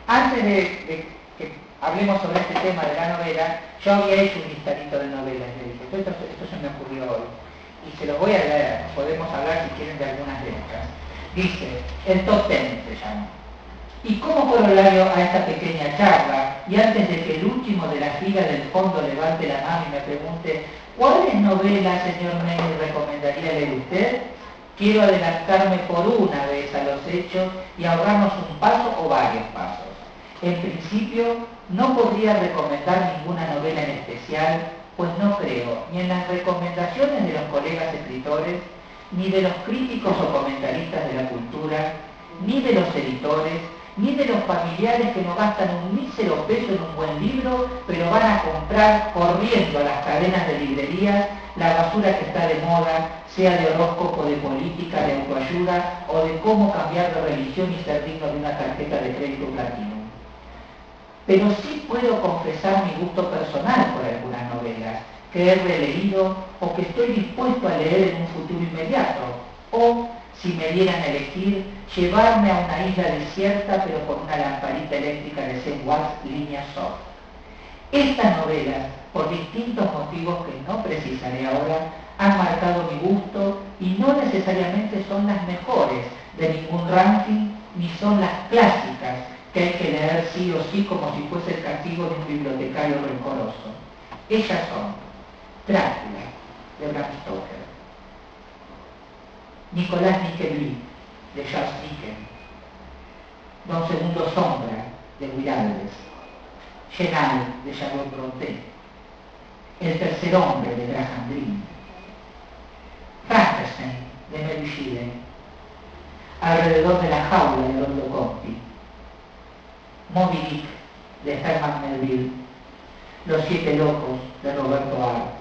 Antes de que hablemos sobre este tema de la novela, yo había hecho un listadito de novelas, le dije, esto se me ocurrió hoy, y se los voy a leer, podemos hablar si quieren de algunas de estas. Dice, el top 10 se llama. Y como corolario a esta pequeña charla, y antes de que el último de la fila del fondo levante la mano y me pregunte, ¿cuáles novelas, señor Menis, recomendaría leer usted? Quiero adelantarme por una vez a los hechos y ahorrarnos un paso o varios pasos. En principio, no podría recomendar ninguna novela en especial, pues no creo ni en las recomendaciones de los colegas escritores, ni de los críticos o comentaristas de la cultura, ni de los editores, ni de los familiares que no gastan un mísero peso en un buen libro, pero van a comprar corriendo a las cadenas de librerías la basura que está de moda, sea de horóscopo, de política, de autoayuda o de cómo cambiar de religión y ser digno de una tarjeta de crédito Platinum. Pero sí puedo confesar mi gusto personal por algunas novelas que he releído o que estoy dispuesto a leer en un futuro inmediato, o, si me dieran a elegir, llevarme a una isla desierta pero con una lamparita eléctrica de 100 watts línea soft. Estas novelas, por distintos motivos que no precisaré ahora, han marcado mi gusto y no necesariamente son las mejores de ningún ranking, ni son las clásicas que hay que leer sí o sí como si fuese el castigo de un bibliotecario rencoroso. Ellas son Drácula, de Bram Stoker, Nicolás Nickleby, de Charles Dickens, Don Segundo Sombra, de Williams, Genal, de Charlotte Brontë, El tercer hombre, de Graham Greene, Frankenstein, de Mary Shelley, Alrededor de la jaula, de Roldo Conti, Moby Dick, de Herman Melville, Los siete locos, de Roberto Arlt,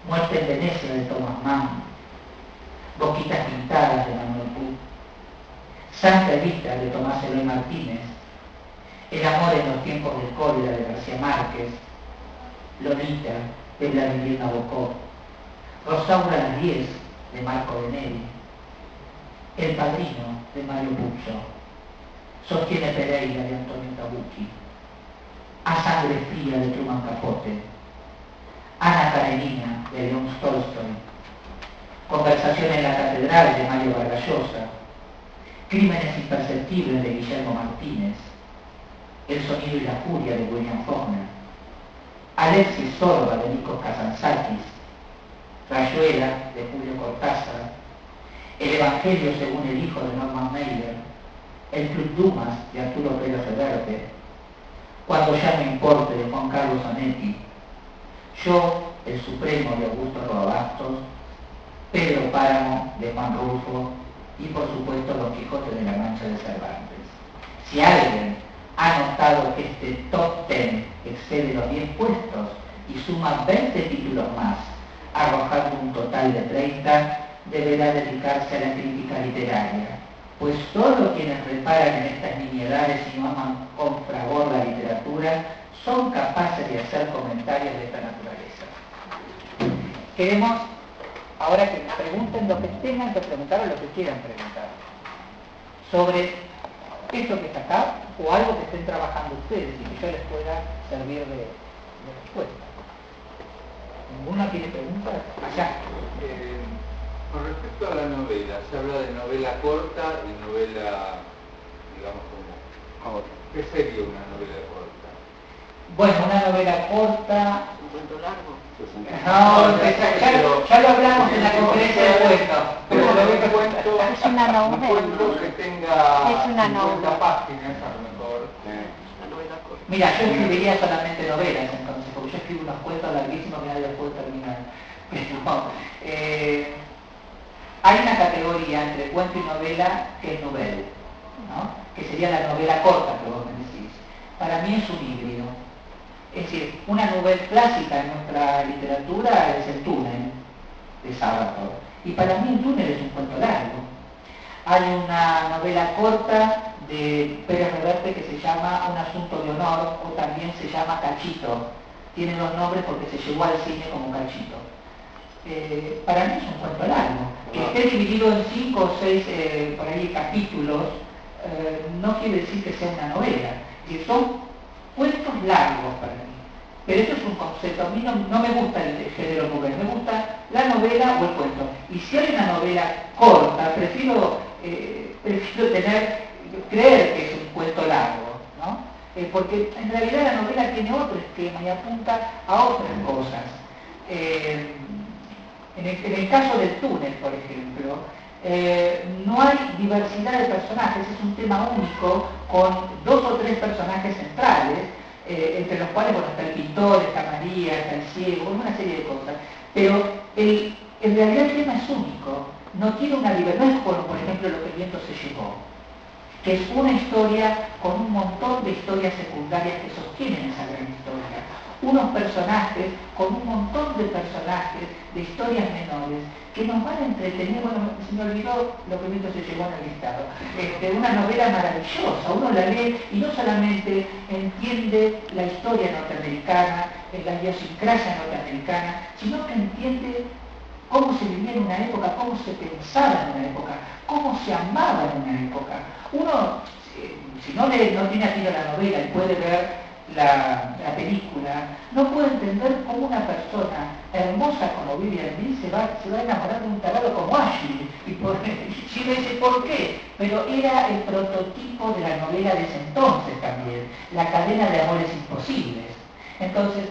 Muerte en Venecia, de Thomas Mann, Boquitas pintadas, de Manuel Puig, Santa Evita, de Tomás Eloy Martínez, El amor en los tiempos del cólera, de García Márquez, Lolita, de Vladimir Nabokov, Rosaura a las 10, de Marco Benelli, El padrino, de Mario Puzo, Sostiene Pereira, de Antonio Tabucchi, A sangre fría, de Truman Capote, Ana Karenina, de León Tolstoy, Conversación en la catedral, de Mario Vargas Llosa, Crímenes imperceptibles, de Guillermo Martínez, El sonido y la furia, de William Faulkner, Alexis Sorba, de Nikos Kazantzakis, Rayuela, de Julio Cortázar, El Evangelio según el Hijo, de Norman Mailer, El Club Dumas, de Arturo Pérez Reverte, Cuando ya no importe, de Juan Carlos Onetti, Yo, el Supremo, de Augusto Rodabastos, Pedro Páramo, de Juan Rulfo, y por supuesto Don Quijote de la Mancha, de Cervantes. Si alguien ha notado que este top 10 excede los 10 puestos y suma 20 títulos más, arrojando un total de 30, deberá dedicarse a la crítica literaria, pues solo quienes reparan en estas nimiedades y no aman con fragor la literatura son capaces de hacer comentarios de esta naturaleza. Queremos ahora que me pregunten lo que tengan que preguntar o lo que quieran preguntar sobre esto que está acá o algo que estén trabajando ustedes y que yo les pueda servir de respuesta. ¿Ninguno tiene preguntas? Allá. Con respecto a la novela, se habla de novela corta y novela, digamos, como... ¿Qué sería una novela corta? Bueno, una novela corta... ¿Un cuento largo? No, ya lo hablamos en la conferencia de cuentos. Pero un cuento, Es una novela. un cuento que tenga Es una 50 novela. páginas a lo mejor. Una novela corta. Mira, yo escribiría solamente novelas entonces, porque yo escribo unos cuentos larguísimos que nadie los puede terminar. Pero, hay una categoría entre cuento y novela que es novela, ¿no? Que sería la novela corta que vos me decís. Para mí es un híbrido. Es decir, una novela clásica en nuestra literatura es El túnel, de Sábato. Y para mí El túnel es un cuento largo. Hay una novela corta de Pérez Reverte que se llama Un asunto de honor, o también se llama Cachito. Tiene los nombres porque se llevó al cine como Cachito. Para mí es un cuento largo. Que esté dividido en 5 o 6 por ahí capítulos, no quiere decir que sea una novela, que son cuentos largos para mí. Pero eso es un concepto, a mí no me gusta el género novela, me gusta la novela o el cuento. Y si hay una novela corta, prefiero creer que es un cuento largo, ¿no? Porque en realidad la novela tiene otro esquema y apunta a otras cosas. En el caso del túnel, por ejemplo, no hay diversidad de personajes, es un tema único con 2 o 3 personajes centrales, entre los cuales bueno, está el pintor, está María, está el ciego, una serie de cosas. Pero en realidad el tema es único, no tiene una diversidad, no es como por ejemplo Lo que el viento se llevó, que es una historia con un montón de historias secundarias que sostienen esa gran historia. Unos personajes con un montón de personajes de historias menores que nos van a entretener. Bueno, se me olvidó Lo que el viento se llevó en el listado. Una novela maravillosa, uno la lee y no solamente entiende la historia norteamericana, la idiosincrasia norteamericana, sino que entiende cómo se vivía en una época, cómo se pensaba en una época, cómo se amaba en una época. Uno, si no tiene aquí la novela y puede ver la película, no puede entender cómo una persona hermosa como Vivian Leigh se va a enamorar de un tarado como Ashley. Y si me dice por qué, pero era el prototipo de la novela de ese entonces también, la cadena de amores imposibles. Entonces,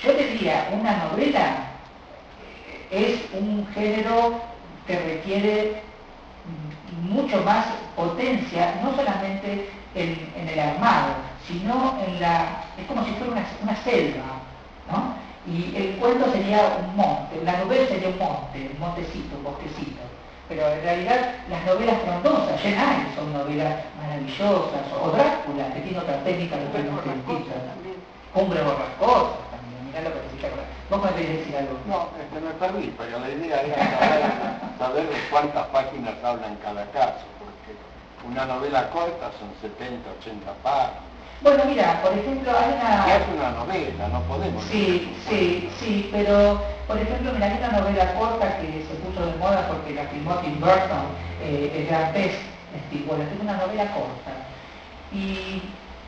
yo diría, una novela es un género que requiere mucho más potencia, no solamente en el armado, sino es como si fuera una selva, ¿no? Y el cuento sería un monte, la novela sería un montecito, un bosquecito. Pero en realidad las novelas frondosas, Jane Eyre, son novelas maravillosas, o Drácula, que tiene otra técnica de Cumbre Borrascosa también, mirá lo que decía ahora. ¿Vos me querés decir algo? No, me perdí, pero la idea era saber cuántas páginas hablan cada caso, porque una novela corta son 70, 80 páginas. Bueno, mira, por ejemplo, hay una... Que es una novela, no podemos... Sí, pero, por ejemplo, mira, hay una novela corta que se puso de moda porque la filmó Tim Burton, El Gran Pez, bueno, es una novela corta. Y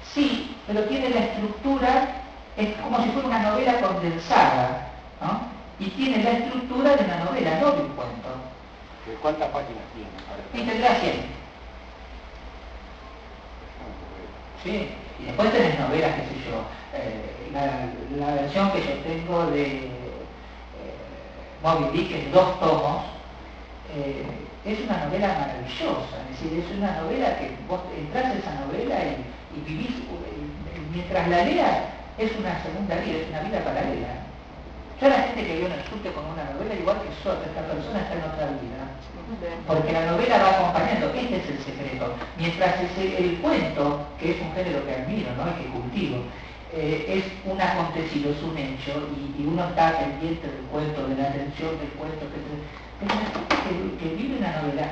sí, pero tiene la estructura, es como si fuera una novela condensada, ¿no? Y tiene la estructura de una novela, no de un cuento. ¿Cuántas páginas tiene? Y tendrá 100. Sí. Y después tenés novelas, qué sé yo, la versión que yo tengo de Moby Dick, que es 2 tomos, es una novela maravillosa, es decir, es una novela que vos entrás en esa novela y vivís, mientras la leas, es una segunda vida, es una vida paralela. Yo la gente que vio en el subte con una novela, igual que yo, esta persona está en otra vida. Porque la novela va acompañando, este es el secreto. Mientras el cuento, que es un género que admiro, ¿no? Y que cultivo, es un acontecido, es un hecho, y uno está pendiente del cuento, de la atención del cuento, pero la gente que vive una novela,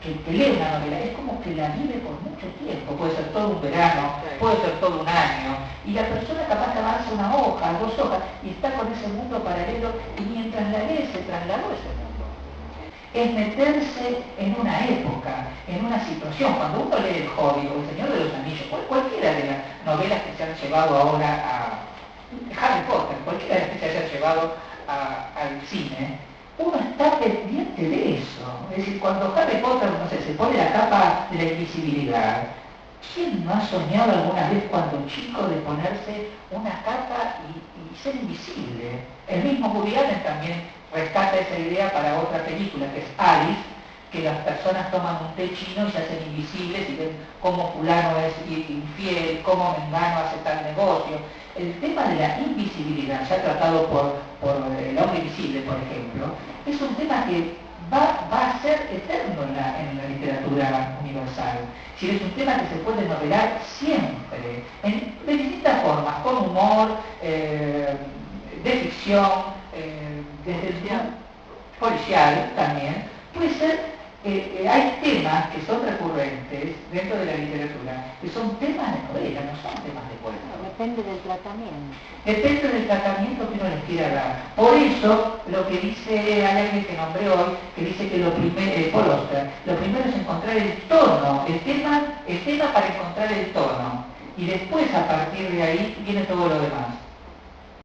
que lee una novela, es como que la vive por mucho tiempo, puede ser todo un verano, puede ser todo un año, y la persona capaz que avanza una hoja, 2 hojas, y está con ese mundo paralelo, y mientras la lee se trasladó ese mundo. Es meterse en una época, en una situación. Cuando uno lee El Hobbit o El Señor de los Anillos, cualquiera de las novelas que se han llevado ahora a Harry Potter, cualquiera de las que se hayan llevado al cine, uno está pendiente de eso. Es decir, cuando Harry Potter, no sé, se pone la capa de la invisibilidad, ¿quién no ha soñado alguna vez cuando chico de ponerse una capa y ser invisible? El mismo Woody Allen también rescata esa idea para otra película, que es Alice, que las personas toman un té chino y se hacen invisibles y ven cómo fulano es infiel, cómo mengano hace tal negocio. El tema de la invisibilidad, ya tratado por El hombre invisible, por ejemplo, es un tema que va a ser eterno en la literatura universal. Si es un tema que se puede novelar siempre, de distintas formas, con humor, de ficción, desde el policial también, puede ser hay temas que son recurrentes dentro de la literatura, que son temas de novela, no son temas de cuento. Depende del tratamiento. Depende del tratamiento que uno les quiera dar. Por eso, lo que dice, hay alguien que nombré hoy, que dice que lo primero, Paul Auster, lo primero es encontrar el tono, el tema para encontrar el tono. Y después, a partir de ahí, viene todo lo demás.